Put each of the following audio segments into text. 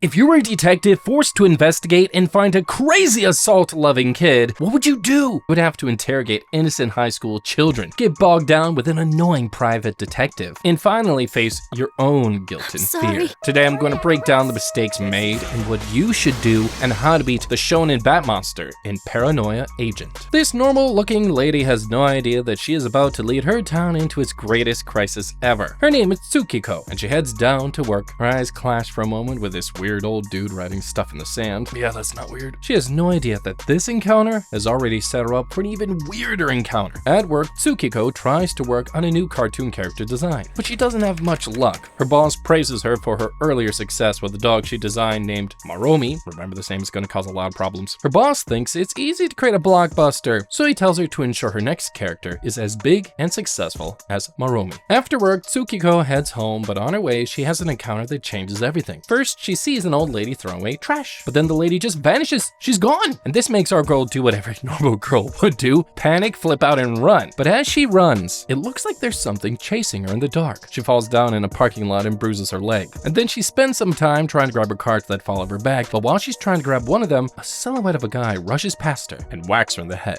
If you were a detective forced to investigate and find a crazy assault-loving kid, what would you do? You would have to interrogate innocent high school children, get bogged down with an annoying private detective, and finally face your own guilt and fear. Today I'm going to break down the mistakes made and what you should do and how to beat the SHOUNEN BAT MONSTER in Paranoia Agent. This normal-looking lady has no idea that she is about to lead her town into its greatest crisis ever. Her name is Tsukiko, and she heads down to work. Her eyes clash for a moment with this weird old dude writing stuff in the sand. Yeah, that's not weird. She has no idea that this encounter has already set her up for an even weirder encounter. At work, Tsukiko tries to work on a new cartoon character design, but she doesn't have much luck. Her boss praises her for her earlier success with a dog she designed named Maromi. Remember, this name is going to cause a lot of problems. Her boss thinks it's easy to create a blockbuster, so he tells her to ensure her next character is as big and successful as Maromi. After work, Tsukiko heads home, but on her way, she has an encounter that changes everything. First, she sees an old lady throwing away trash, but then the lady just vanishes. She's gone. And this makes our girl do what every normal girl would do: panic, flip out, and run. But as she runs, it looks like there's something chasing her in the dark. She falls down in a parking lot and bruises her leg. And then she spends some time trying to grab her cards that fall over her back, but while she's trying to grab one of them, a silhouette of a guy rushes past her and whacks her in the head.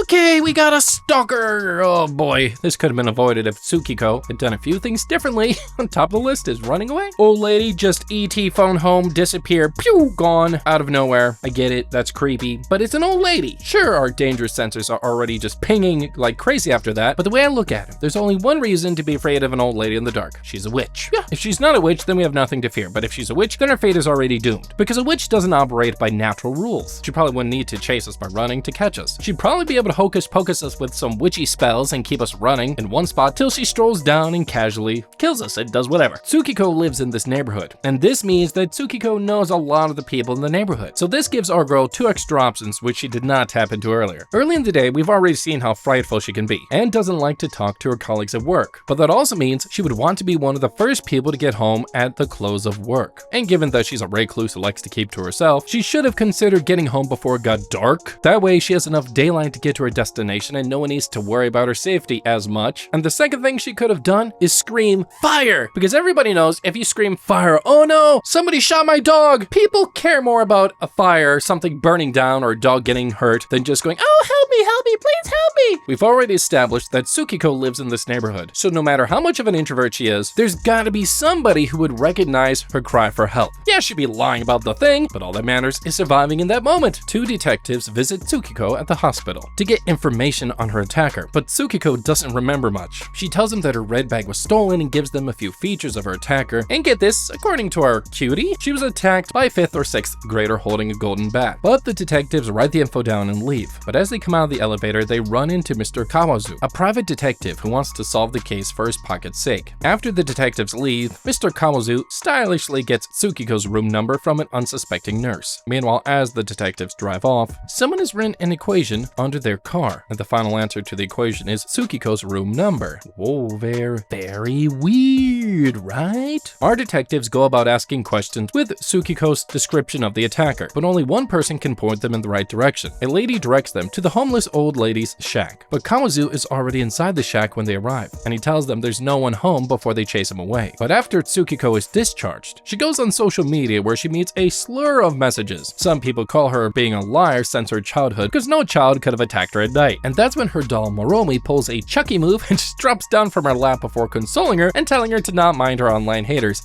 Okay, we got a stalker. Oh boy, this could have been avoided if Tsukiko had done a few things differently. On top of the list is running away. Old lady just ET phone home, disappear, pew, gone, out of nowhere. I get it, that's creepy, but it's an old lady. Sure, our dangerous sensors are already just pinging like crazy after that, but the way I look at it, there's only one reason to be afraid of an old lady in the dark. She's a witch. Yeah, if she's not a witch, then we have nothing to fear, but if she's a witch, then her fate is already doomed, because a witch doesn't operate by natural rules. She probably wouldn't need to chase us by running to catch us. She'd probably be able to hocus pocus us with some witchy spells and keep us running in one spot till she strolls down and casually kills us and does whatever. Tsukiko lives in this neighborhood, and this means that Tsukiko knows a lot of the people in the neighborhood. So this gives our girl two extra options which she did not tap into earlier. Early in the day, we've already seen how frightful she can be and doesn't like to talk to her colleagues at work. But that also means she would want to be one of the first people to get home at the close of work. And given that she's a recluse who likes to keep to herself, she should have considered getting home before it got dark. That way she has enough daylight to get to her destination and no one needs to worry about her safety as much. And the second thing she could have done is scream fire, because everybody knows if you scream fire, oh no, somebody shot my dog. People care more about a fire, something burning down, or a dog getting hurt than just going, oh, help me, please help me. We've already established that Tsukiko lives in this neighborhood, so no matter how much of an introvert she is, there's gotta be somebody who would recognize her cry for help. Yeah, she'd be lying about the thing, but all that matters is surviving in that moment. Two detectives visit Tsukiko at the hospital to get information on her attacker, but Tsukiko doesn't remember much. She tells them that her red bag was stolen and gives them a few features of her attacker. And get this, according to our cutie, she was attacked by a 5th or 6th grader holding a golden bat. But the detectives write the info down and leave. But as they come out of the elevator, they run into Mr. Kawazu, a private detective who wants to solve the case for his pocket's sake. After the detectives leave, Mr. Kawazu stylishly gets Tsukiko's room number from an unsuspecting nurse. Meanwhile, as the detectives drive off, someone has written an equation under their car, and the final answer to the equation is Tsukiko's room number. Whoa, very weird, right? Our detectives go about asking questions with Tsukiko's description of the attacker, but only one person can point them in the right direction. A lady directs them to the homeless old lady's shack, but Kawazu is already inside the shack when they arrive, and he tells them there's no one home before they chase him away. But after Tsukiko is discharged, she goes on social media where she meets a slur of messages. Some people call her being a liar since her childhood, because no child could have attacked her at night. And that's when her doll Maromi pulls a Chucky move and just drops down from her lap before consoling her and telling her to not mind her online haters.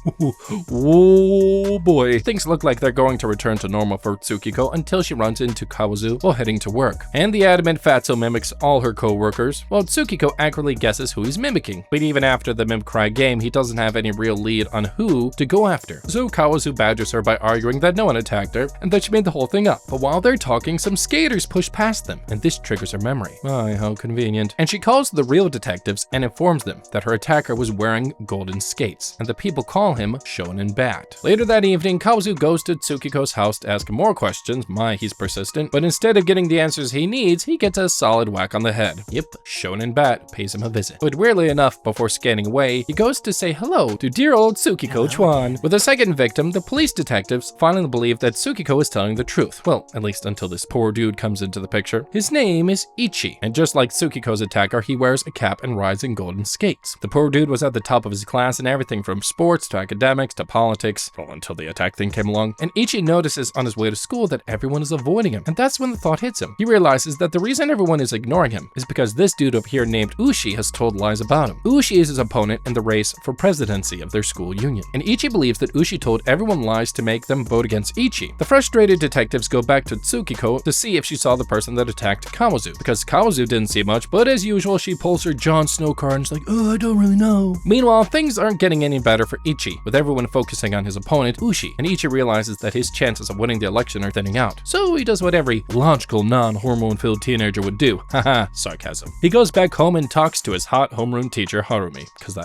Oh boy. Things look like they're going to return to normal for Tsukiko until she runs into Kawazu while heading to work. And the adamant fatso mimics all her co-workers, while Tsukiko accurately guesses who he's mimicking. But even after the mimicry game, he doesn't have any real lead on who to go after. So Kawazu badgers her by arguing that no one attacked her and that she made the whole thing up. But while they're talking, some skaters push past them, and this triggers her memory. Oh, how convenient. And she calls the real detectives and informs them that her attacker was wearing golden skates, and the people call him SHOUNEN BAT. Later that evening, Kawazu goes to Tsukiko's house to ask more questions. My, he's persistent. But instead of getting the answers he needs, he gets a solid whack on the head. Yep, SHOUNEN BAT pays him a visit. But weirdly enough, before scanning away, he goes to say hello to dear old Tsukiko Chuan. With a second victim, the police detectives finally believe that Tsukiko is telling the truth. Well, at least until this poor dude comes into the picture. His name is Ichi, and just like Tsukiko's attacker, he wears a cap and rides in golden skates. The poor dude was at the top of his class in everything from sports to academics to politics, well, until till the attack thing came along, and Ichi notices on his way to school that everyone is avoiding him, and that's when the thought hits him. He realizes that the reason everyone is ignoring him is because this dude over here named Ushi has told lies about him. Ushi is his opponent in the race for presidency of their school union, and Ichi believes that Ushi told everyone lies to make them vote against Ichi. The frustrated detectives go back to Tsukiko to see if she saw the person that attacked Kawazu, because Kawazu didn't see much, but as usual she pulls her Jon Snow card and is like, oh, I don't really know. Meanwhile, things aren't getting any better for Ichi, with everyone focusing on his opponent, Ushi, and Ichi realizes that his chances of winning the election are thinning out. So he does what every logical, non-hormone-filled teenager would do. Haha, sarcasm. He goes back home and talks to his hot homeroom teacher, Harumi, because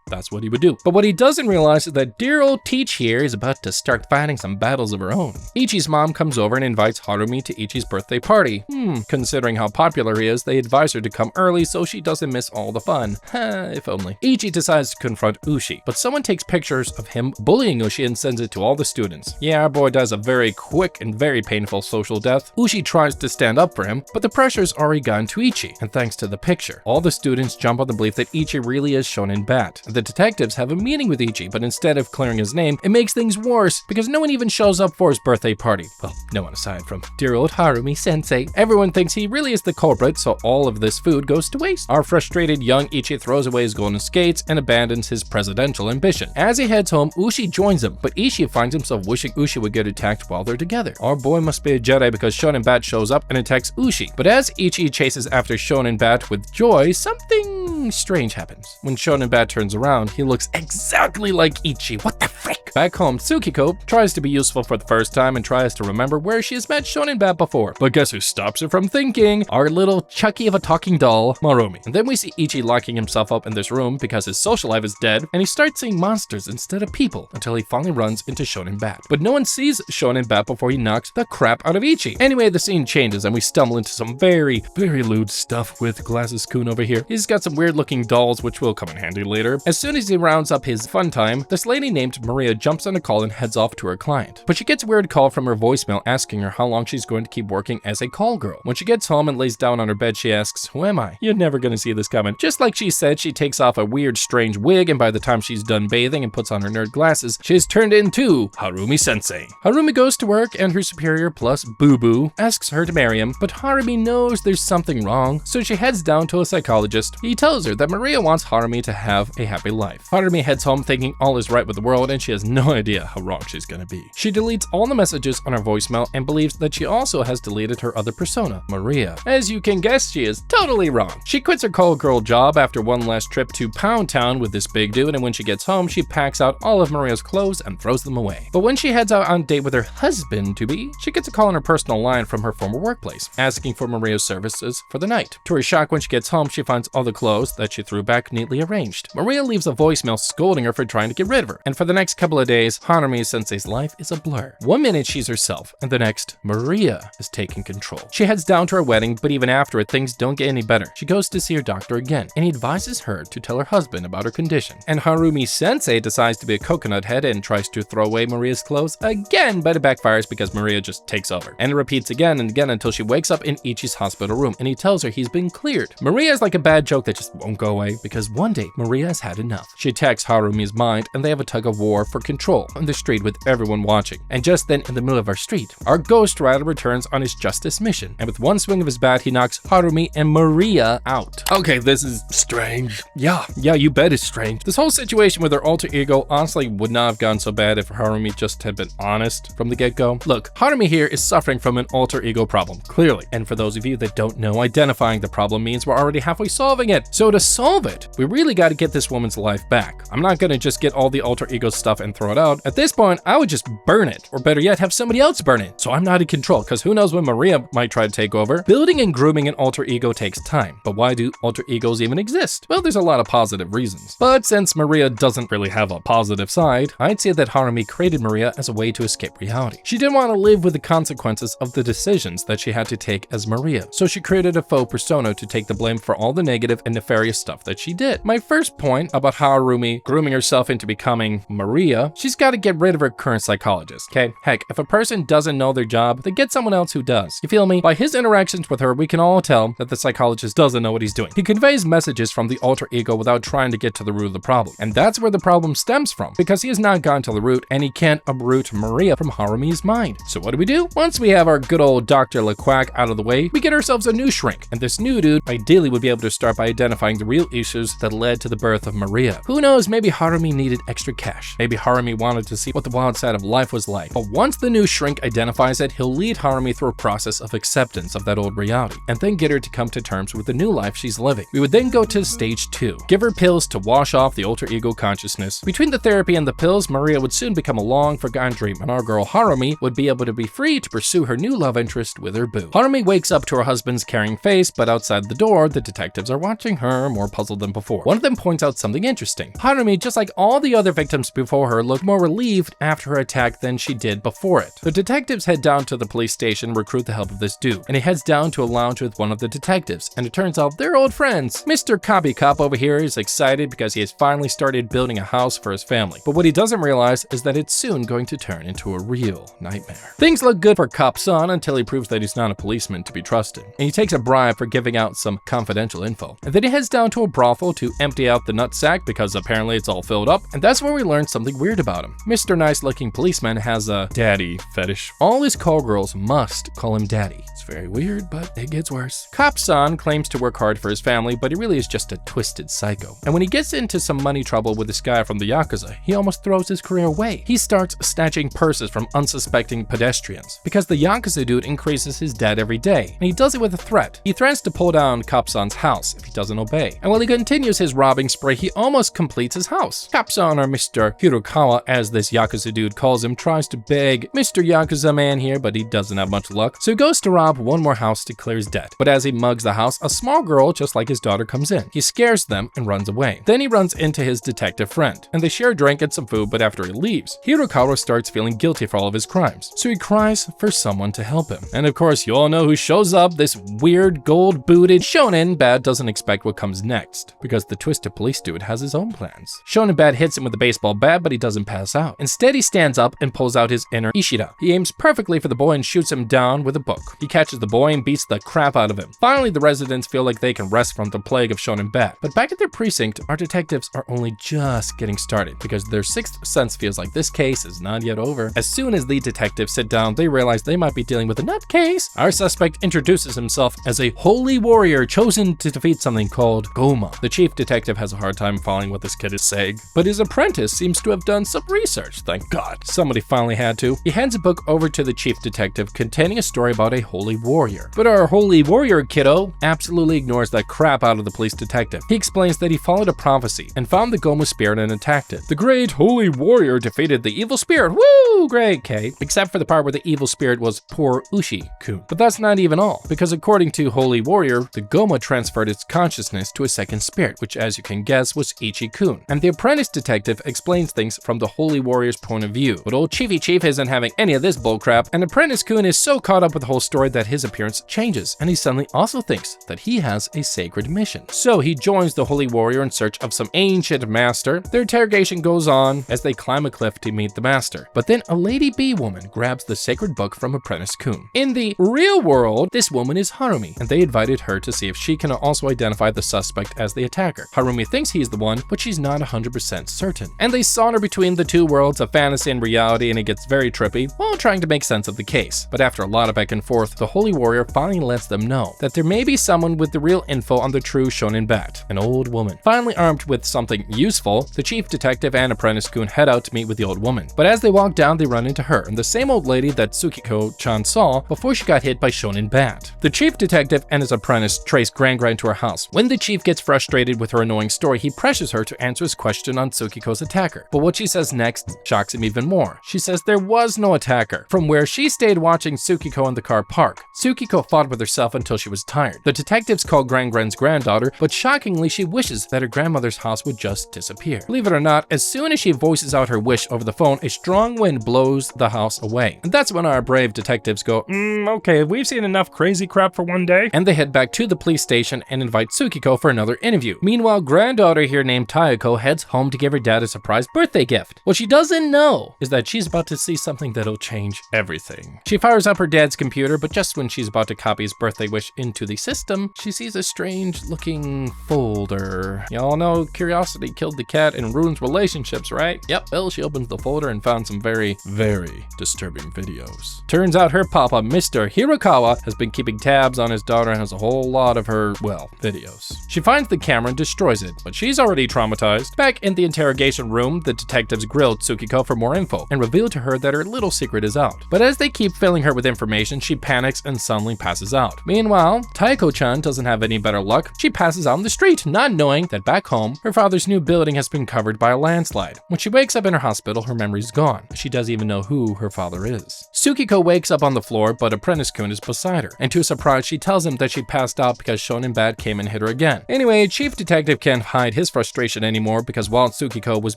that's what he would do. But what he doesn't realize is that dear old Teach here is about to start fighting some battles of her own. Ichi's mom comes over and invites Harumi to Ichi's birthday party. Considering how popular he is, they advise her to come early so she doesn't miss all the fun. If only. Ichi decides to confront Ushi, but someone takes pictures of him bullying Ushi and sends it to all the students. Yeah, our boy dies a very quick and very painful social death. Ushi tries to stand up for him, but the pressure's already gotten to Ichi, and thanks to the picture, all the students jump on the belief that Ichi really is Shonen Bat. The detectives have a meeting with Ichi, but instead of clearing his name, it makes things worse because no one even shows up for his birthday party. Well, no one aside from dear old Harumi sensei. Everyone thinks he really is the culprit, so all of this food goes to waste. Our frustrated young Ichi throws away his golden skates and abandons his presidential ambition. As he heads home, Ushi joins him, but Ichi finds himself wishing Ushi would get attacked while they're together. Our boy must be a Jedi because Shonen Bat shows up and attacks Ushi. But as Ichi chases after Shonen Bat with joy, something strange happens. When Shonen Bat turns around, he looks exactly like Ichi. What the frick? Back home, Tsukiko tries to be useful for the first time and tries to remember where she has met Shonen Bat before. But guess who stops her from thinking? Our little Chucky of a talking doll, Marumi. And then we see Ichi locking himself up in this room because his social life is dead, and he starts seeing monsters instead of people until he finally runs into Shonen Bat. But no one sees Shonen Bat before he knocks the crap out of Ichi. Anyway, the scene changes and we stumble into some very lewd stuff with Glasses-kun over here. He's got some weird looking dolls which will come in handy later. As soon as he rounds up his fun time, this lady named Maria jumps on a call and heads off to her client. But she gets a weird call from her voicemail asking her how long she's going to keep working as a call girl. When she gets home and lays down on her bed, she asks, who am I? You're never gonna see this coming. Just like she said, she takes off a weird strange wig, and by the time she's done bathing and puts on her nerd glasses, she's turned into Harumi sensei. Harumi goes to work and her superior plus Boo Boo asks her to marry him, but Harumi knows there's something wrong, so she heads down to a psychologist. He tells her that Maria wants Harumi to have a happy life. Harumi heads home thinking all is right with the world, and she has no idea how wrong she's gonna be. She deletes all the messages on her voicemail and believes that she also has deleted her other persona, Maria. As you can guess, she is totally wrong. She quits her call girl job after one last trip to Pound Town with this big dude, and when she gets home, she packs out all of Maria's clothes and throws them away. But when she heads out on a date with her husband-to-be, she gets a call on her personal line from her former workplace, asking for Maria's services for the night. To her shock, when she gets home, she finds all the clothes that she threw back neatly arranged. Maria leaves a voicemail scolding her for trying to get rid of her, and for the next couple of days, Harumi sensei's life is a blur. One minute she's herself, and the next, Maria is taking control. She heads down to her wedding, but even after it, things don't get any better. She goes to see her doctor again, and he advises her to tell her husband about her condition. And Harumi sensei decides to be a coconut head and tries to throw away Maria's clothes again, but it backfires because Maria just takes over. And it repeats again and again until she wakes up in Ichi's hospital room, and he tells her he's been cleared. Maria is like a bad joke that just won't go away, because one day Maria has had enough. She attacks Harumi's mind, and they have a tug of war for control on the street with everyone watching. And just then, in the middle of our street, our Ghost Rider returns on his justice mission, and with one swing of his bat, he knocks Harumi and Maria out. Okay, this is strange. Yeah, you bet it's strange. This whole situation with her alter ego honestly would not have gone so bad if Harumi just had been honest from the get-go. Look, Harumi here is suffering from an alter ego problem, clearly. And for those of you that don't know, identifying the problem means we're already halfway solving it. So to solve it, we really got to get this woman's life back. I'm not gonna just get all the alter ego stuff and throw it out. At this point, I would just burn it, or better yet, have somebody else burn it. So I'm not in control, because who knows when Maria might try to take over. Building and grooming an alter ego takes time, but why do alter egos even exist? Well, there's a lot of positive reasons. But since Maria doesn't really have a positive side, I'd say that Harumi created Maria as a way to escape reality. She didn't want to live with the consequences of the decisions that she had to take as Maria, so she created a faux persona to take the blame for all the negative and nefarious stuff that she did. My first point about Harumi grooming herself into becoming Maria Well, she's got to get rid of her current psychologist, okay? Heck, if a person doesn't know their job, then get someone else who does. You feel me? By his interactions with her, we can all tell that the psychologist doesn't know what he's doing. He conveys messages from the alter ego without trying to get to the root of the problem. And that's where the problem stems from, because he has not gone to the root and he can't uproot Maria from Harumi's mind. So what do? Once we have our good old Dr. LeQuack out of the way, we get ourselves a new shrink. And this new dude ideally would be able to start by identifying the real issues that led to the birth of Maria. Who knows, maybe Harumi needed extra cash. Maybe Harumi wanted to see what the wild side of life was like. But once the new shrink identifies it, he'll lead Harumi through a process of acceptance of that old reality, and then get her to come to terms with the new life she's living. We would then go to stage 2. Give her pills to wash off the alter ego consciousness. Between the therapy and the pills, Maria would soon become a long forgotten dream, and our girl Harumi would be able to be free to pursue her new love interest with her boo. Harumi wakes up to her husband's caring face, but outside the door, the detectives are watching her, more puzzled than before. One of them points out something interesting. Harumi, just like all the other victims before her, looked more relieved after her attack than she did before it. The detectives head down to the police station, recruit the help of this dude, and he heads down to a lounge with one of the detectives, and it turns out they're old friends. Mr. Copy Cop over here is excited because he has finally started building a house for his family, but what he doesn't realize is that it's soon going to turn into a real nightmare. Things look good for Cop's son until he proves that he's not a policeman to be trusted, and he takes a bribe for giving out some confidential info. And then he heads down to a brothel to empty out the nutsack because apparently it's all filled up, and that's where we learn something weird about him. Mr. Nice-looking policeman has a daddy fetish. All his call girls must call him daddy. It's very weird, but it gets worse. Cop's son claims to work hard for his family, but he really is just a twisted psycho. And when he gets into some money trouble with this guy from the Yakuza, he almost throws his career away. He starts snatching purses from unsuspecting pedestrians because the Yakuza dude increases his debt every day, and he does it with a threat. He threatens to pull down Cop's son's house if he doesn't obey. And while he continues his robbing spree, he almost completes his house. Cop's son, or Mr. Hirokawa, as this Yakuza dude calls him, tries to beg Mr. Yakuza man here, but he doesn't have much luck. So he goes to rob one more house to clear his debt. But as he mugs the house, a small girl, just like his daughter, comes in. He scares them and runs away. Then he runs into his detective friend, and they share a drink and some food, but after he leaves, Hirokawa starts feeling guilty for all of his crimes. So he cries for someone to help him. And of course, you all know who shows up. This weird, gold-booted Shonen Bat doesn't expect what comes next, because the twisted police dude has his own plans. Shonen Bat hits him with a baseball bat, but he doesn't pass out. Instead, he stands up and pulls out his inner Ishida. He aims perfectly for the boy and shoots him down with a book. He catches the boy and beats the crap out of him. Finally, the residents feel like they can rest from the plague of Shonen Bat. But back at their precinct, our detectives are only just getting started, because their sixth sense feels like this case is not yet over. As soon as the detectives sit down, they realize they might be dealing with a nutcase. Our suspect introduces himself as a holy warrior chosen to defeat something called Goma. The chief detective has a hard time following what this kid is saying, but his apprentice seems to have done some research. Thank God. Somebody finally had to. He hands a book over to the chief detective containing a story about a holy warrior. But our holy warrior kiddo absolutely ignores that crap out of the police detective. He explains that he followed a prophecy and found the Goma spirit and attacked it. The great holy warrior defeated the evil spirit. Woo! Great, Kate. Except for the part where the evil spirit was poor Ushi-kun. But that's not even all, because according to Holy Warrior, the Goma transferred its consciousness to a second spirit, which as you can guess was Ichi-kun. And the apprentice detective explains things from the Holy Warrior's point of view. But old Chiefy Chief isn't having any of this bullcrap, and Apprentice-kun is so caught up with the whole story that his appearance changes, and he suddenly also thinks that he has a sacred mission. So he joins the Holy Warrior in search of some ancient master. Their interrogation goes on as they climb a cliff to meet the master. But then a lady bee woman grabs the sacred book from Apprentice-kun. In the real world, this woman is Harumi, and they invited her to see if she can also identify the suspect as the attacker. Harumi thinks he's the one, but she's not 100% certain. And they saunter between the two worlds of fantasy and reality, and it gets very trippy while trying to make sense of the case. But after a lot of back and forth, the Holy Warrior finally lets them know that there may be someone with the real info on the true Shonen Bat, an old woman. Finally armed with something useful, the chief detective and Apprentice-kun head out to meet with the old woman. But as they walk down, they run into her, and the same old lady that Tsukiko-chan saw before she got hit by Shonen Bat. The chief detective and his apprentice trace Gran to her house. When the chief gets frustrated with her annoying story, he pressures her to answer his question on Tsukiko's attacker. But what she says next shocks him even more. She says there was no attacker, from where she stayed watching Tsukiko in the car park. Tsukiko fought with herself until she was tired. The detectives call Gran's granddaughter, but shockingly she wishes that her grandmother's house would just disappear. Believe it or not, as soon as she voices out her wish over the phone, a strong wind blows the house away. And that's when our brave detectives go, Okay, we've seen enough crazy crap for one day. And they head back to the police station and invite Tsukiko for another interview. Meanwhile, granddaughter here named Tayako heads home to give her dad a surprise birthday gift. What she doesn't know is that she's about to see something that'll change everything. She fires up her dad's computer, but just when she's about to copy his birthday wish into the system, she sees a strange looking folder. Y'all know curiosity killed the cat and ruins relationships, right? Yep, well, she opens the folder and found some very, very disturbing videos. Turns out her papa, Mr. Hirokawa, has been keeping tabs on his daughter and has a whole lot of her, well, videos. She finds the camera and destroys it, but she's already traumatized. Back in the interrogation room, the detectives grilled Tsukiko for more info and revealed to her that her little secret is out. But as they keep filling her with information, she panics and suddenly passes out. Meanwhile, Taiko-chan doesn't have any better luck. She passes out in the street, not knowing that back home, her father's new building has been covered by a landslide. When she wakes up in her hospital, her memory's gone. She doesn't even know who her father is. Tsukiko wakes up on the floor, but Apprentice-kun is beside her, and to her surprise, she tells him that she passed out because Shonen Bat came and hit her again. Anyway, Chief Detective can't hide his frustration anymore because while Tsukiko was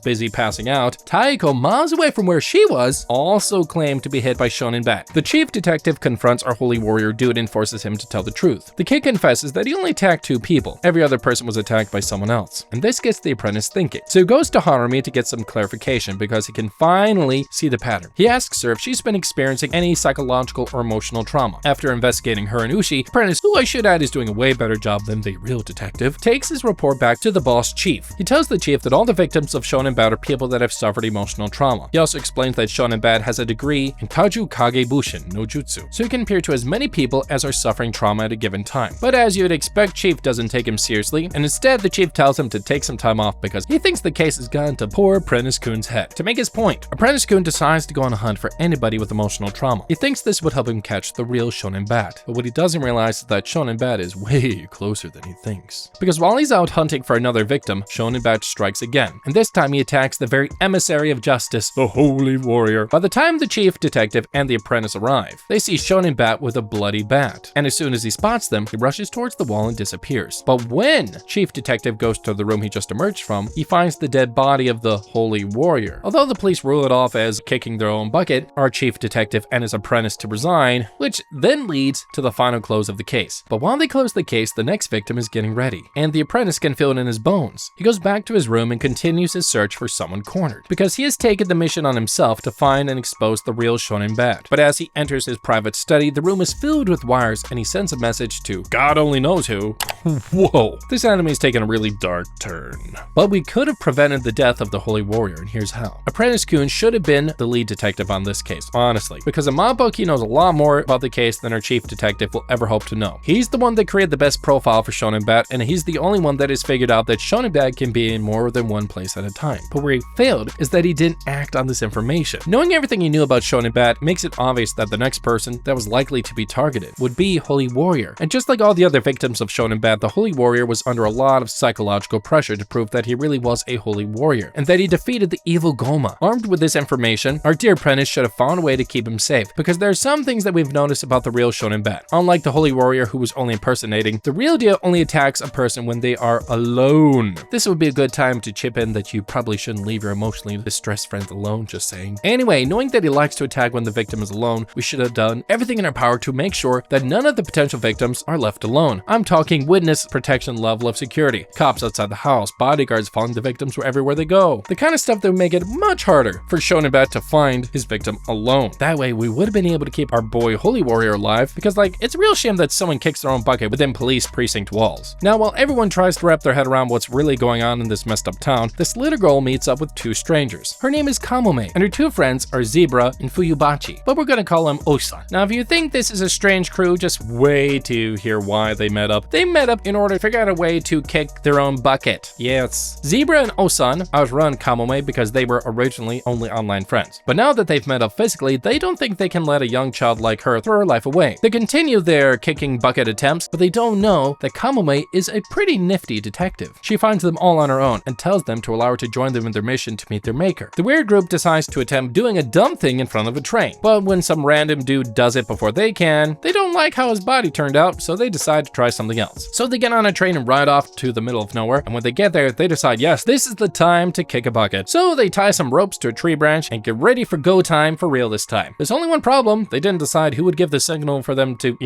busy passing out, Taiko, miles away from where she was, also claimed to be hit by Shonen Bat. The Chief Detective confronts our holy warrior dude and forces him to tell the truth. The kid confesses that he only attacked 2 people. Every other person was attacked by someone else. And this gets the apprentice thinking. So he goes to Harumi to get some clarification because he can finally see the pattern. He asks her if she's been experiencing any psychological or emotional trauma. After investigating her and Ushi, Apprentice, who I should add is doing a way better job than the real detective, takes his report back to the boss chief. He tells the chief that all the victims of Shonen Bat are people that have suffered emotional trauma. He also explains that Shonen Bat has a degree in Kaju Kage Bushin no Jutsu, so he can appear to as many people as are suffering trauma at a given time. But as you'd expect, Chief doesn't take him seriously, and instead the chief tells him to take some time off because he thinks the case has gone to poor Apprentice-kun's head. To make his point, Apprentice-kun decides to go on a hunt for anybody with emotional trauma. He thinks this would help him catch the real Shonen Bat, but what he doesn't realize is that Shonen Bat is way closer than he thinks. Because while he's out hunting for another victim, Shonen Bat strikes again, and this time he attacks the very emissary of justice, the holy warrior. By the time the chief detective and the apprentice arrive, they see Shonen Bat with a bloody bat, and as soon as he spots them, he rushes towards the wall and disappears. But when Chief Detective goes to the room he just emerged from, he finds the dead body of the holy warrior. Although the police rule it off as kicking their own bucket, our Chief Detective and his apprentice to resign, which then leads to the final close of the case. But while they close the case, the next victim is getting ready, and the apprentice can feel it in his bones. He goes back to his room and continues his search for someone cornered, because he has taken the mission on himself to find and expose the real Shonen Bat. But as he enters his private study, the room is filled with wires, and he sends a message to God only knows who. Whoa, this anime is taking a really dark turn. But we could have prevented the death of the holy warrior, and here's how. Apprentice-kun should have been the lead detective on this case, honestly, because in my book, he knows a lot more about the case than our chief detective will ever hope to know. He's the one that created the best profile for Shonen Bat, and he's the only one that has figured out that Shonen Bat can be in more than one place at a time. But where he failed is that he didn't act on this information. Knowing everything he knew about Shonen Bat makes it obvious that the next person that was likely to be targeted would be Holy Warrior. And just like all the other victims of Shonen Bat, the Holy Warrior was under a lot of psychological pressure to prove that he really was a Holy Warrior, and that he defeated the evil Goma. Armed with this information, our dear apprentice should have found a way to keep him safe, because there are some things that we've noticed about the real Shonen Bat. Unlike the Holy Warrior who was only impersonating, the real deal only attacks a person when they are alone. This would be a good time to chip in that you probably shouldn't leave your emotionally distressed friends alone, just saying. Anyway, knowing that he likes to attack when the victim is alone, we should have done everything in our power to make sure that none of the potential victims are left alone. I'm talking witness protection level of security, cops outside the house, bodyguards following the victims wherever they go. The kind of stuff that would make it much harder for Shonen Bat to find his victim alone. That way, we would have been able to keep our boy Holy Warrior alive, because like, it's a real shame that someone kicks their own bucket within police precinct walls. Now, while everyone tries to wrap their head around what's really going on in this messed up town, this little girl meets up with 2 strangers. Her name is Kamome, and her 2 friends are Zebra and Fuyubachi, but we're gonna call him Osan. Now, if you think this is a strange crew, just wait to hear why they met up. They met up in order to figure out a way to kick their own bucket. Yes. Zebra and Osan outrun Kamome because they were originally only online friends. But now that they've met up physically, they don't think they can let a young child like her throw her life away. They continue their kicking bucket attempts, but they don't know that Kamome is a pretty nifty detective. She finds them all on her own and tells them to allow her to join them in their mission to meet their maker. The weird group decides to attempt doing a dumb thing in front of a train, but when some random dude does it before they can, they don't like how his body turned out, so they decide to try something else. So they get on a train and ride off to the middle of nowhere, and when they get there, they decide, yes, this is the time to kick a bucket. So they tie some ropes to a tree branch and get ready for go time for real this time. There's only one problem. They didn't decide who would give the signal for them to,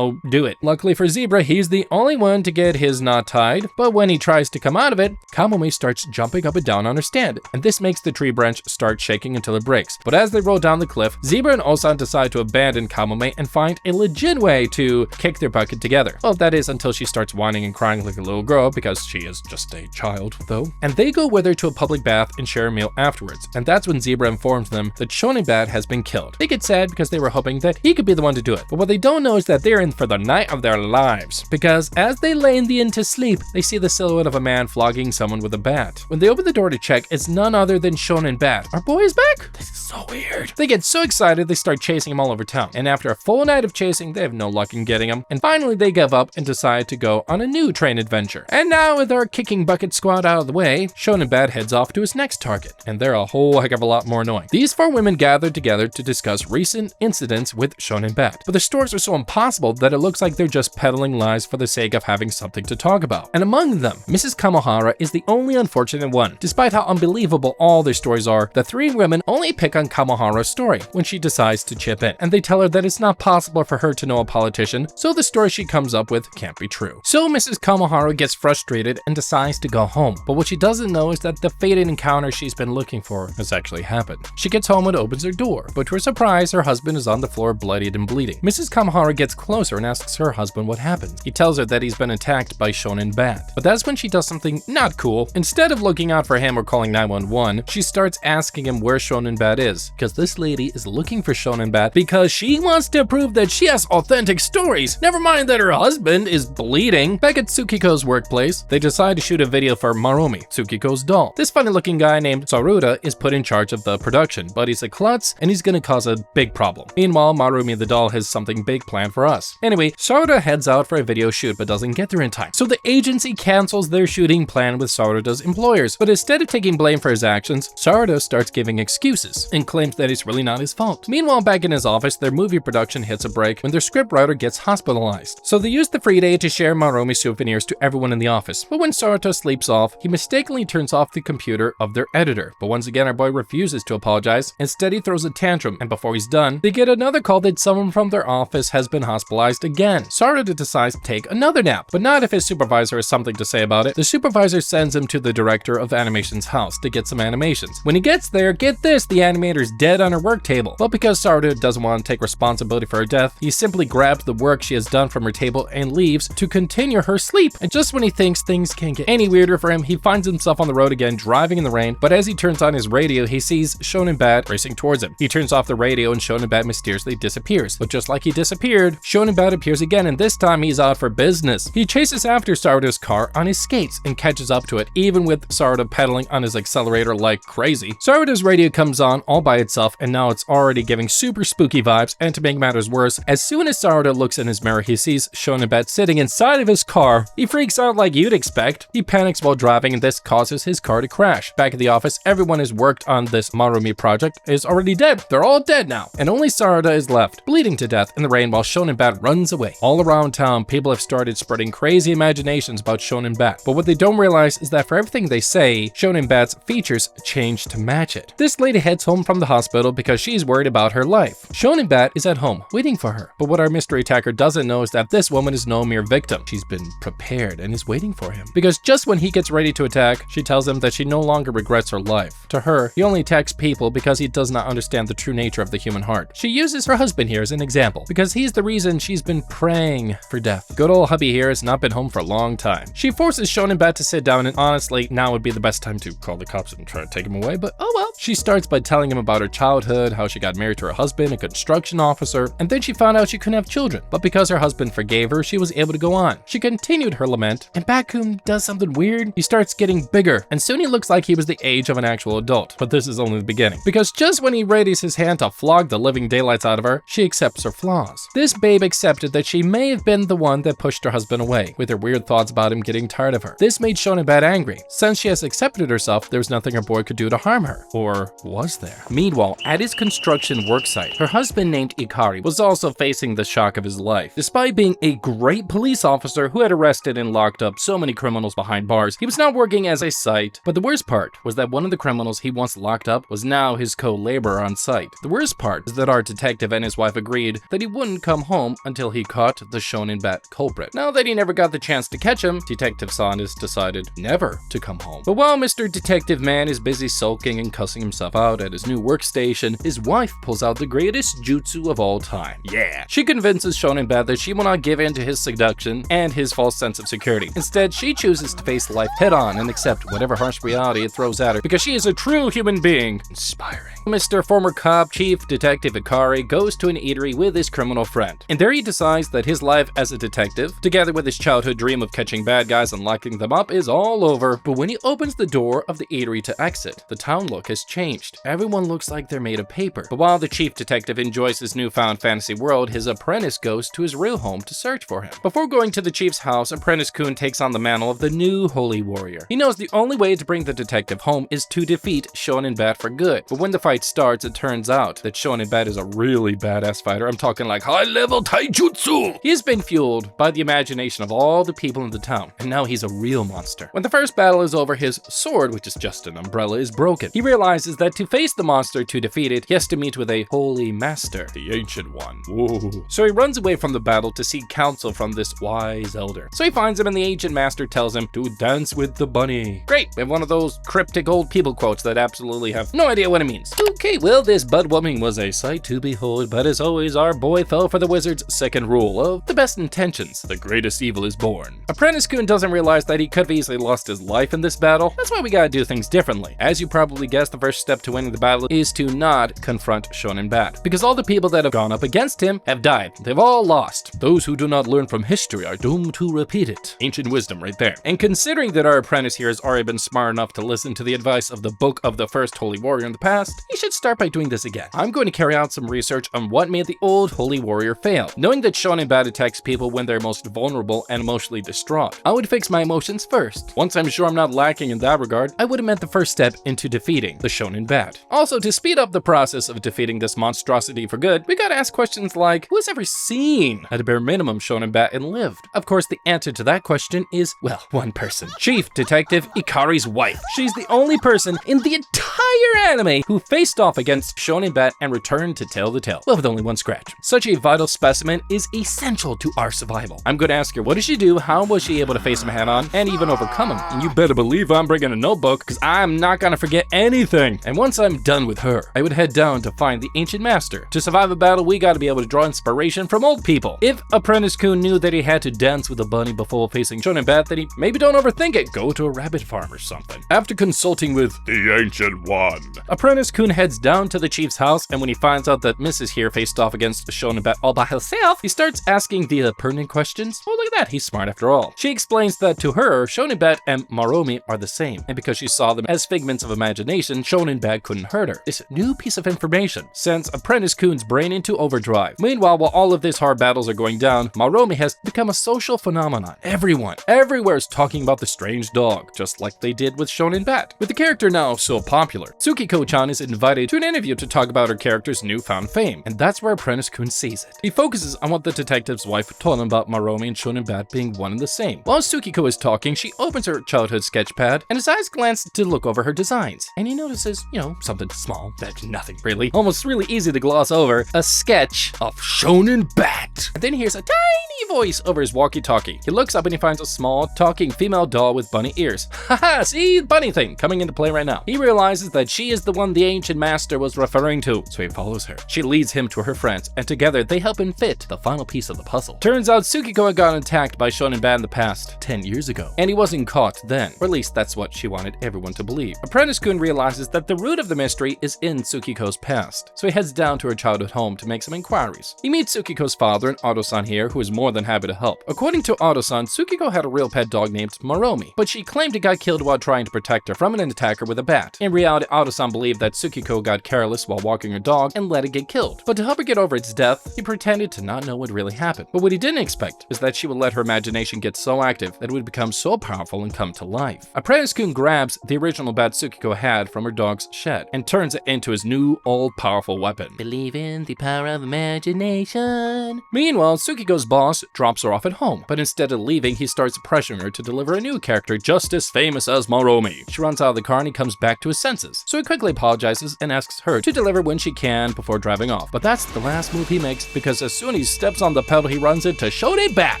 do it. Luckily for Zebra, he's the only one to get his knot tied, but when he tries to come out of it, Kamome starts jumping up and down on her stand, and this makes the tree branch start shaking until it breaks. But as they roll down the cliff, Zebra and Osan decide to abandon Kamome and find a legit way to kick their bucket together. Well, that is until she starts whining and crying like a little girl, because she is just a child, though. And they go with her to a public bath and share a meal afterwards, and that's when Zebra informs them that Shonen Bat has been killed. They get sad because they were hoping that he could be the one to do it, but what they don't know is that they're in for the night of their lives, because as they lay in the inn to sleep, they see the silhouette of a man flogging someone with a bat. When they open the door to check, it's none other than Shonen Bat. Our boy is back? This is so weird. They get so excited they start chasing him all over town, and after a full night of chasing, they have no luck in getting him, and finally they give up and decide to go on a new train adventure. And now with our kicking bucket squad out of the way, Shonen Bat heads off to his next target, and they're a whole heck of a lot more annoying. These four women gathered together to discuss recent incidents with Shonen Bat, but their stories are so impossible that it looks like they're just peddling lies for the sake of having something to talk about. And among them, Mrs. Kamohara is the only unfortunate one. Despite how unbelievable all their stories are, the three women only pick on Kamohara's story when she decides to chip in, and they tell her that it's not possible for her to know a politician, so the story she comes up with can't be true. So Mrs. Kamohara gets frustrated and decides to go home, but what she doesn't know is that the fated encounter she's been looking for has actually happened. She gets home and opens her door, but to her surprise, her husband is on the floor bloodied and bleeding. Mrs. Kamohara gets closer and asks her husband what happened. He tells her that he's been attacked by Shonen Bat, but that's when she does something not cool. Instead of looking out for him or calling 911, she starts asking him where Shonen Bat is, because this lady is looking for Shonen Bat because she wants to prove that she has authentic stories. Never mind that her husband is bleeding. Back at Tsukiko's workplace, they decide to shoot a video for Marumi, Tsukiko's doll. This funny looking guy named Saruta is put in charge of the production, but he's a klutz and he's gonna cause a big problem. Meanwhile, Marumi the doll has something big planned for us. Anyway, Saruta heads out for a video shoot but doesn't get there in time, so the agency cancels their shooting plan with Saruta's employers. But instead of taking blame for his actions, Saruta starts giving excuses and claims that it's really not his fault. Meanwhile, back in his office, their movie production hits a break when their scriptwriter gets hospitalized. So they use the free day to share Marumi souvenirs to everyone in the office. But when Saruta sleeps off, he mistakenly turns off the computer of their editor. But once again, our boy refuses to apologize. Instead, he throws a tantrum, and before he's done, they get another call that someone from their office has been hospitalized again. Saruta decides to take another nap, but not if his supervisor has something to say about it. The supervisor sends him to the director of animation's house to get some animations. When he gets there, get this, the animator's dead on her work table. But because Saruta doesn't want to take responsibility for her death, he simply grabs the work she has done from her table and leaves to continue her sleep. And just when he thinks things can't get any weirder for him, he finds himself on the road again, driving in the rain. But as he turns on his radio, he sees Shonen Bat racing towards him. He turns off the radio and Shonen Bat mysteriously disappears. But just like he disappeared, Shonen Bat appears again, and this time he's out for business. He chases after Saruta's car on his skates and catches up to it, even with Saruta pedaling on his accelerator like crazy. Saruta's radio comes on all by itself, and now it's already giving super spooky vibes. And to make matters worse, as soon as Saruta looks in his mirror, he sees Shonen Bat sitting inside of his car. He freaks out like you'd expect. He panics while driving, and this causes his car to crash. Back at the office, everyone who's worked on this Marumi project is already dead. They're all dead now, and only Saruta is left, bleeding to death in the rain while Shonen Bat runs away. All around town, people have started spreading crazy imaginations about Shonen Bat, but what they don't realize is that for everything they say, Shonen Bat's features change to match it. This lady heads home from the hospital because she's worried about her life. Shonen Bat is at home, waiting for her, but what our mystery attacker doesn't know is that this woman is no mere victim. She's been prepared and is waiting for him, because just when he gets ready to attack, she tells him that she no longer regrets her life. To her, he only attacks people because he does not understand the true nature of the human heart. She uses her husband here as an example, because he's the reason she's been praying for death. Good old hubby here has not been home for a long time. She forces Shonen Bat to sit down, and honestly, now would be the best time to call the cops and try to take him away, but oh well. She starts by telling him about her childhood, how she got married to her husband, a construction officer, and then she found out she couldn't have children. But because her husband forgave her, she was able to go on. She continued her lament, and Bakun does something weird. He starts getting bigger, and soon he looks like he was the age of an actual adult. But this is only the beginning, because just when he readies his hand to flog the living daylights out of her, she accepts her flaws. This babe accepted that she may have been the one that pushed her husband away, with her weird thoughts about him getting tired of her. This made Shonen Bat angry. Since she has accepted herself, there was nothing her boy could do to harm her. Or was there? Meanwhile, at his construction worksite, her husband named Ikari was also facing the shock of his life. Despite being a great police officer who had arrested and locked up so many criminals behind bars, he was now working as a site. But the worst part was that one of the criminals he once locked up was now his co-laborer on site. The worst best part is that our detective and his wife agreed that he wouldn't come home until he caught the Shonen Bat culprit. Now that he never got the chance to catch him, Detective Sandus decided never to come home. But while Mr. Detective Man is busy sulking and cussing himself out at his new workstation, his wife pulls out the greatest jutsu of all time. Yeah! She convinces Shonen Bat that she will not give in to his seduction and his false sense of security. Instead, she chooses to face life head-on and accept whatever harsh reality it throws at her because she is a true human being. Inspiring. Mr. Former Cop Chief Detective Ikari goes to an eatery with his criminal friend, and there he decides that his life as a detective, together with his childhood dream of catching bad guys and locking them up, is all over. But when he opens the door of the eatery to exit, the town look has changed. Everyone looks like they're made of paper. But while the chief detective enjoys his newfound fantasy world, his apprentice goes to his real home to search for him. Before going to the chief's house, Apprentice Kun takes on the mantle of the new holy warrior. He knows the only way to bring the detective home is to defeat Shonen Bat for good. But when the fight starts, it turns out that Shonen Bat is a really badass fighter. I'm talking like high-level taijutsu! He has been fueled by the imagination of all the people in the town, and now he's a real monster. When the first battle is over, his sword, which is just an umbrella, is broken. He realizes that to face the monster to defeat it, he has to meet with a holy master, the Ancient One. Whoa. So he runs away from the battle to seek counsel from this wise elder. So he finds him, and the Ancient Master tells him to dance with the bunny. Great, we have one of those cryptic old people quotes that absolutely have no idea what it means. Okay, well, this budwoman was a sight to behold, but as always, our boy fell for the wizard's second rule of the best intentions. The greatest evil is born. Apprentice Kun doesn't realize that he could have easily lost his life in this battle. That's why we gotta do things differently. As you probably guessed, the first step to winning the battle is to not confront Shonen Bat, because all the people that have gone up against him have died. They've all lost. Those who do not learn from history are doomed to repeat it. Ancient wisdom right there. And considering that our apprentice here has already been smart enough to listen to the advice of the book of the first holy warrior in the past, he should start by doing this again. I'm going to carry out some research on what made the old holy warrior fail. Knowing that Shonen Bat attacks people when they're most vulnerable and emotionally distraught, I would fix my emotions first. Once I'm sure I'm not lacking in that regard, I would have meant the first step into defeating the Shonen Bat. Also, to speed up the process of defeating this monstrosity for good, we gotta ask questions like, who has ever seen, at a bare minimum, Shonen Bat and lived? Of course, the answer to that question is, well, one person. Chief Detective Ikari's wife. She's the only person in the entire anime who faced off against Shonen Bat and returned to tell the tale, well, with only one scratch. Such a vital specimen is essential to our survival. I'm gonna ask her, what did she do, how was she able to face him head on, and even overcome him? And you better believe I'm bringing a notebook, because I'm not gonna forget anything. And once I'm done with her, I would head down to find the Ancient Master. To survive a battle, we gotta be able to draw inspiration from old people. If Apprentice Kun knew that he had to dance with a bunny before facing Shonen Bat, then he maybe don't overthink it. Go to a rabbit farm or something. After consulting with the Ancient One, Apprentice Kun heads down to the chief's house, and when he finds out that Mrs. here faced off against Shonen Bat all by herself, he starts asking the pertinent questions. Oh, look at that, he's smart after all. She explains that to her, Shonen Bat and Maromi are the same, and because she saw them as figments of imagination, Shonen Bat couldn't hurt her. This new piece of information sends Apprentice Kun's brain into overdrive. Meanwhile, while all of these hard battles are going down, Maromi has become a social phenomenon. Everyone, everywhere is talking about the strange dog, just like they did with Shonen Bat. With the character now so popular, Tsukiko-chan is invited to an interview to talk about her character's newfound fame, and that's where Apprentice Kun sees it. He focuses on what the detective's wife told him about Maromi and Shonen Bat being one and the same. While Tsukiko is talking, she opens her childhood sketch pad, and his eyes glance to look over her designs, and he notices, something small, that's nothing really, almost really easy to gloss over, a sketch of Shonen Bat. And then he hears a tiny voice over his walkie-talkie. He looks up and he finds a small, talking female doll with bunny ears. Haha, see, bunny thing coming into play right now. He realizes that she is the one the Ancient Master was referring to, so he follows her. She leads him to her friends, and together they help him fit the final piece of the puzzle. Turns out Tsukiko had gotten attacked by Shonen Bat in the past, 10 years ago, and he wasn't caught then, or at least that's what she wanted everyone to believe. Apprentice Kun realizes that the root of the mystery is in Tsukiko's past, so he heads down to her childhood home to make some inquiries. He meets Tsukiko's father and Otto-san here, who is more than happy to help. According to Otto-san, Tsukiko had a real pet dog named Maromi, but she claimed it got killed while trying to protect her from an attacker with a bat. In reality, Otto-san believed that Tsukiko got careless while walking her dog and let it get killed. But to help her get over its death, he pretended to not know what really happened. But what he didn't expect is that she would let her imagination get so active that it would become so powerful and come to life. Apprentice Kun grabs the original bat Tsukiko had from her dog's shed and turns it into his new, all-powerful weapon. Believe in the power of imagination. Meanwhile, Tsukiko's boss, boss drops her off at home, but instead of leaving, he starts pressuring her to deliver a new character just as famous as Maromi. She runs out of the car and he comes back to his senses, so he quickly apologizes and asks her to deliver when she can before driving off. But that's the last move he makes, because as soon as he steps on the pedal, he runs into SHOUNEN BAT.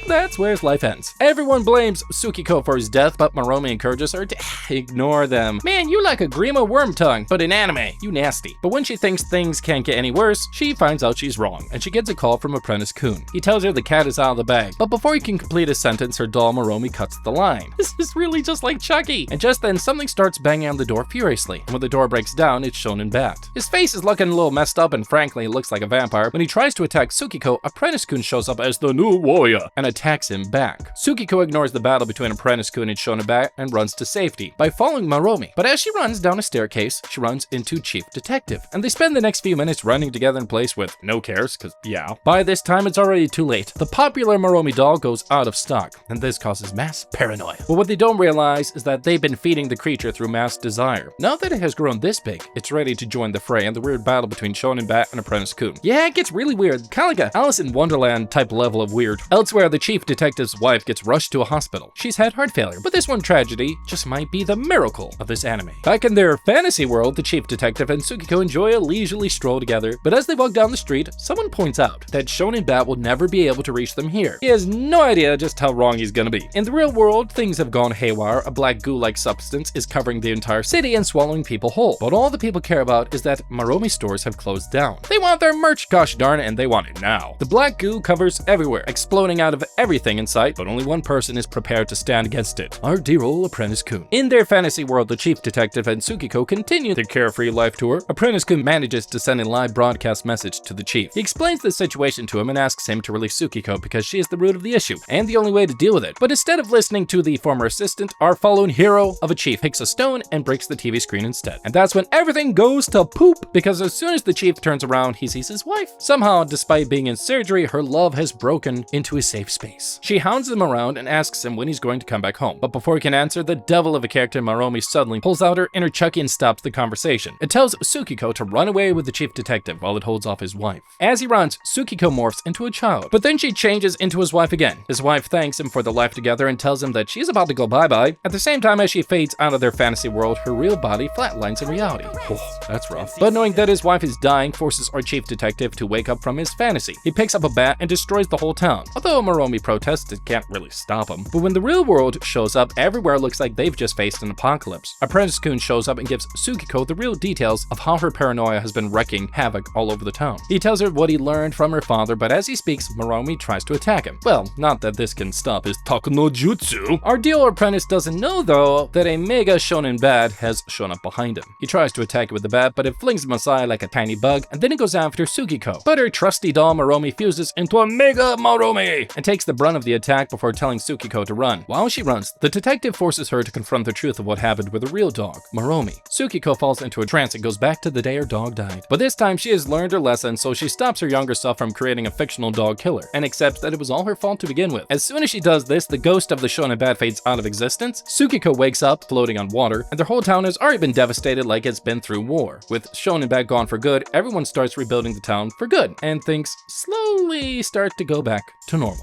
That's where his life ends. Everyone blames Tsukiko for his death, but Maromi encourages her to ignore them. Man, you like a Grima worm tongue, but in anime, you nasty. But when she thinks things can't get any worse, she finds out she's wrong, and she gets a call from Apprentice Kun. He tells her the cat is out of the bag, but before he can complete his sentence, her doll Maromi cuts the line. This is really just like Chucky. And just then, something starts banging on the door furiously, and when the door breaks down, it's SHOUNEN BAT. His face is looking a little messed up, and frankly, it looks like a vampire. When he tries to attack Tsukiko, Apprentice Kun shows up as the new warrior and attacks him back. Tsukiko ignores the battle between Apprentice Kun and SHOUNEN BAT and runs to safety by following Maromi. But as she runs down a staircase, she runs into Chief Detective, and they spend the next few minutes running together in place with no cares, cause yeah. By this time, it's already too late. The popular Maromi doll goes out of stock, and this causes mass paranoia. But what they don't realize is that they've been feeding the creature through mass desire. Now that it has grown this big, it's ready to join the fray in the weird battle between SHOUNEN BAT and Apprentice Kun. Yeah, it gets really weird, kinda like a Alice in Wonderland type level of weird. Elsewhere, the Chief Detective's wife gets rushed to a hospital. She's had heart failure, but this one tragedy just might be the miracle of this anime. Back in their fantasy world, the Chief Detective and Tsukiko enjoy a leisurely stroll together, but as they walk down the street, someone points out that SHOUNEN BAT will never be able to reach them here. He has no idea just how wrong he's gonna be. In the real world, things have gone haywire. A black goo-like substance is covering the entire city and swallowing people whole. But all the people care about is that Maromi stores have closed down. They want their merch, gosh darn it, and they want it now. The black goo covers everywhere, exploding out of everything in sight, but only one person is prepared to stand against it. Our dear old Apprentice Kun. In their fantasy world, the Chief Detective and Tsukiko continue their carefree life tour. Apprentice Kun manages to send a live broadcast message to the Chief. He explains the situation to him and asks him to release Tsukiko because she is the root of the issue and the only way to deal with it. But instead of listening to the former assistant, our fallen hero of a chief picks a stone and breaks the TV screen instead. And that's when everything goes to poop, because as soon as the Chief turns around, he sees his wife. Somehow, despite being in surgery, her love has broken into a safe space. She hounds him around and asks him when he's going to come back home. But before he can answer, the devil of a character Maromi suddenly pulls out her inner Chucky and stops the conversation. It tells Tsukiko to run away with the Chief Detective while it holds off his wife. As he runs, Tsukiko morphs into a child, but then she changes into his wife again. His wife thanks him for their life together and tells him that she's about to go bye-bye. At the same time, as she fades out of their fantasy world, her real body flatlines in reality. Oh, that's rough. But knowing that his wife is dying forces our Chief Detective to wake up from his fantasy. He picks up a bat and destroys the whole town. Although Maromi protests, it can't really stop him. But when the real world shows up, everywhere looks like they've just faced an apocalypse. Apprentice Kun shows up and gives Tsukiko the real details of how her paranoia has been wreaking havoc all over the town. He tells her what he learned from her father, but as he speaks, Maromi tries to attack him. Well, not that this can stop his Taku no Jutsu. Our dear apprentice doesn't know, though, that a mega SHOUNEN BAT has shown up behind him. He tries to attack it with the bat, but it flings him aside like a tiny bug, and then it goes after Tsukiko. But her trusty doll Maromi fuses into a mega Maromi and takes the brunt of the attack before telling Tsukiko to run. While she runs, the detective forces her to confront the truth of what happened with her real dog, Maromi. Tsukiko falls into a trance and goes back to the day her dog died. But this time she has learned her lesson, so she stops her younger self from creating a fictional dog killer and accepts that it was all her fault to begin with. As soon as she does this, the ghost of the SHOUNEN BAT fades out of existence. Tsukiko wakes up floating on water, and their whole town has already been devastated like it's been through war. With SHOUNEN BAT gone for good, everyone starts rebuilding the town for good, and things slowly start to go back to normal.